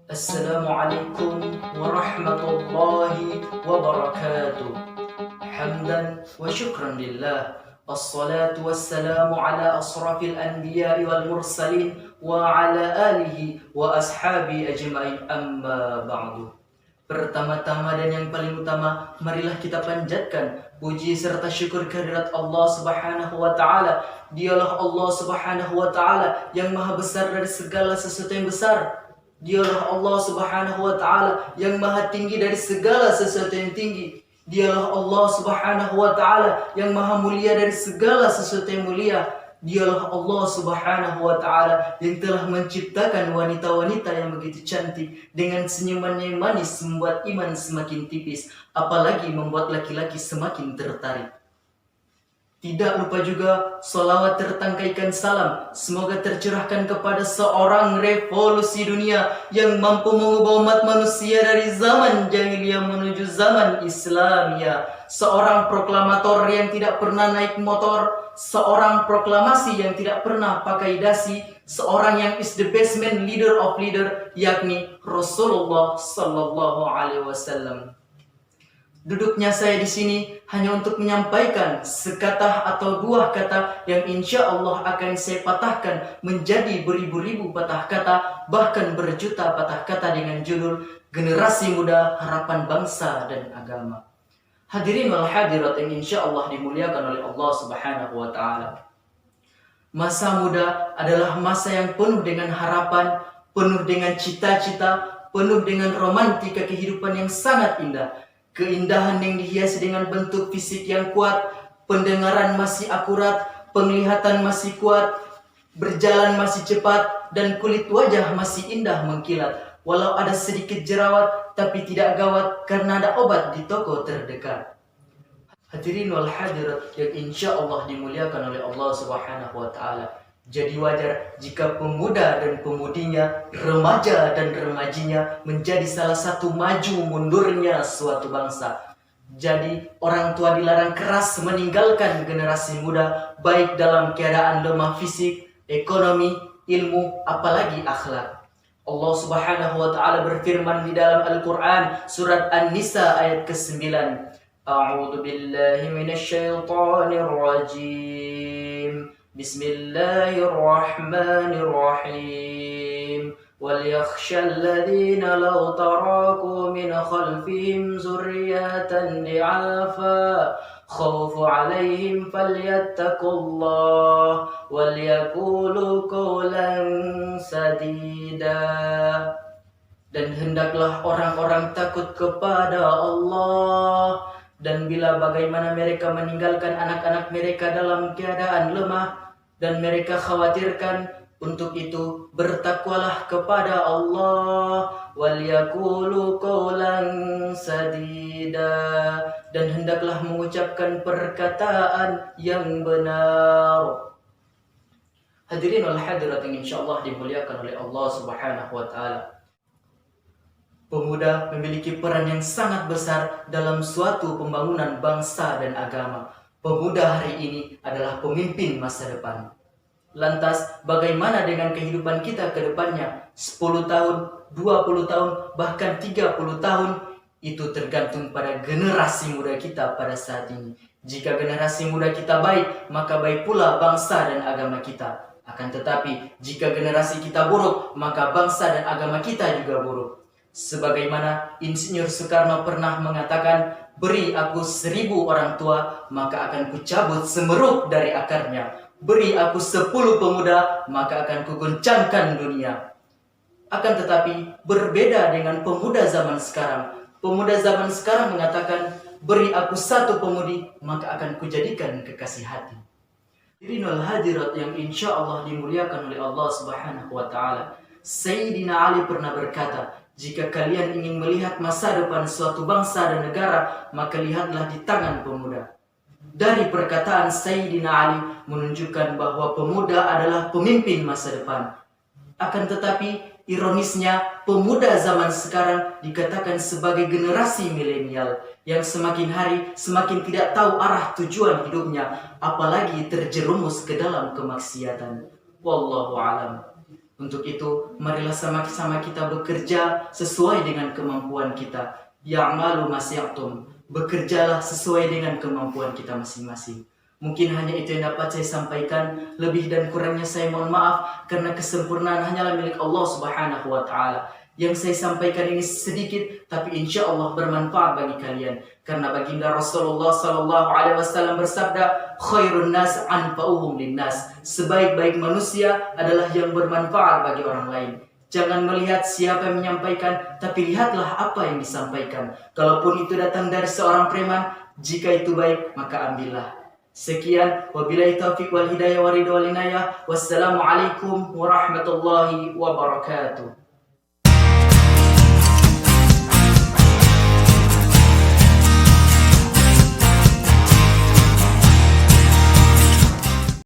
Assalamualaikum warahmatullahi wabarakatuh. Hamdan wa syukran lillah. Assalatu wassalamu ala asrafil anbiya'i wal mursalin wa ala alihi wa ashabi ajma'in, amma ba'du. Pertama-tama dan yang paling utama, marilah kita panjatkan puji serta syukur kehadirat Allah Subhanahu wa taala. Dialah Allah Subhanahu wa taala yang maha besar dari segala sesuatu yang besar. Dialah Allah Subhanahu wa taala yang maha tinggi dari segala sesuatu yang tinggi. Dialah Allah Subhanahu wa taala yang maha mulia dari segala sesuatu yang mulia. Dialah Allah Subhanahu wa taala yang telah menciptakan wanita-wanita yang begitu cantik dengan senyumannya yang manis, membuat iman semakin tipis, apalagi membuat laki-laki semakin tertarik. Tidak lupa juga salawat tertangkaikan salam semoga tercurahkan kepada seorang revolusi dunia yang mampu mengubah umat manusia dari zaman jahiliyah menuju zaman Islamiyah. Seorang proklamator yang tidak pernah naik motor, seorang proklamasi yang tidak pernah pakai dasi, seorang yang is the best man, leader of leader, yakni Rasulullah Sallallahu Alaihi Wasallam. Duduknya saya di sini hanya untuk menyampaikan sekata atau dua kata yang insya Allah akan saya patahkan menjadi beribu-ribu patah kata, bahkan berjuta patah kata dengan judul Generasi Muda Harapan Bangsa dan Agama. Hadirin wal hadirat yang insya Allah dimuliakan oleh Allah Subhanahu wa taala. Masa muda adalah masa yang penuh dengan harapan, penuh dengan cita-cita, penuh dengan romantika kehidupan yang sangat indah. Keindahan yang dihiasi dengan bentuk fisik yang kuat, pendengaran masih akurat, penglihatan masih kuat, berjalan masih cepat, dan kulit wajah masih indah mengkilat. Walau ada sedikit jerawat, tapi tidak gawat karena ada obat di toko terdekat. Hadirin wal hadirat yang insya Allah dimuliakan oleh Allah Subhanahu wa taala. Jadi wajar jika pemuda dan pemudinya, remaja dan remajinya menjadi salah satu maju mundurnya suatu bangsa. Jadi orang tua dilarang keras meninggalkan generasi muda, baik dalam keadaan lemah fisik, ekonomi, ilmu, apalagi akhlak. Allah Subhanahu wa taala berfirman di dalam Al-Qur'an surat An-Nisa ayat ke-9. A'udzu billahi minasyaitonir rajim. Bismillahirrahmanirrahim. وَلْيَخْشَى الَّذِينَ لَوْ تَرَكُوا مِنْ خَلْفِهِمْ ذُرِّيَّةً ضِعَافًا خَوْفٌ عَلَيْهِمْ فَلْيَتَّقُوا اللَّهَ وَلْيَقُولُوا قَوْلًا سَدِيدًا. Dan hendaklah orang-orang takut kepada Allah, dan bila bagaimana mereka meninggalkan anak-anak mereka dalam keadaan lemah dan mereka khawatirkan, untuk itu bertakwalah kepada Allah, walyaqulu qawlan sadida, dan hendaklah mengucapkan perkataan yang benar. Hadirin wal hadirat yang insyaallah dimuliakan oleh Allah Subhanahu wa taala. Pemuda memiliki peran yang sangat besar dalam suatu pembangunan bangsa dan agama. Pemuda hari ini adalah pemimpin masa depan. Lantas, bagaimana dengan kehidupan kita ke depannya? 10 tahun, 20 tahun, bahkan 30 tahun, itu tergantung pada generasi muda kita pada saat ini. Jika generasi muda kita baik, maka baik pula bangsa dan agama kita. Akan tetapi, jika generasi kita buruk, maka bangsa dan agama kita juga buruk. Sebagaimana Insinyur Soekarno pernah mengatakan, beri aku 1000 orang tua, maka akan kucabut semeruk dari akarnya. Beri aku 10 pemuda, maka akan kuguncangkan dunia. Akan tetapi, berbeda dengan pemuda zaman sekarang. Pemuda zaman sekarang mengatakan, beri aku 1 pemudi, maka akan kujadikan kekasih hati. Hadirinul hadirat yang insya Allah dimuliakan oleh Allah Subhanahu wa taala. Sayyidina Ali pernah berkata, jika kalian ingin melihat masa depan suatu bangsa dan negara, maka lihatlah di tangan pemuda. Dari perkataan Sayyidina Ali menunjukkan bahwa pemuda adalah pemimpin masa depan. Akan tetapi, Ironisnya, pemuda zaman sekarang dikatakan sebagai generasi milenial yang semakin hari semakin tidak tahu arah tujuan hidupnya, apalagi terjerumus ke dalam kemaksiatan. Wallahu alam. Untuk itu, marilah sama-sama kita bekerja sesuai dengan kemampuan kita. Ya'malu masyi'tum. Bekerjalah sesuai dengan kemampuan kita masing-masing. Mungkin hanya itu yang dapat saya sampaikan. Lebih dan kurangnya saya mohon maaf, karena kesempurnaan hanyalah milik Allah Subhanahu wa Ta'ala. Yang saya sampaikan ini sedikit, tapi insya Allah bermanfaat bagi kalian. Karena baginda Rasulullah Sallallahu Alaihi Wasallam bersabda, khairun nas anfa'uhum linnas. Sebaik-baik manusia adalah yang bermanfaat bagi orang lain. Jangan melihat siapa yang menyampaikan, tapi lihatlah apa yang disampaikan. Kalaupun itu datang dari seorang preman, jika itu baik, maka ambillah. Sekian, wabillahi taufiq wal hidayah wa ridha wal inayah. Wassalamualaikum warahmatullahi wabarakatuh.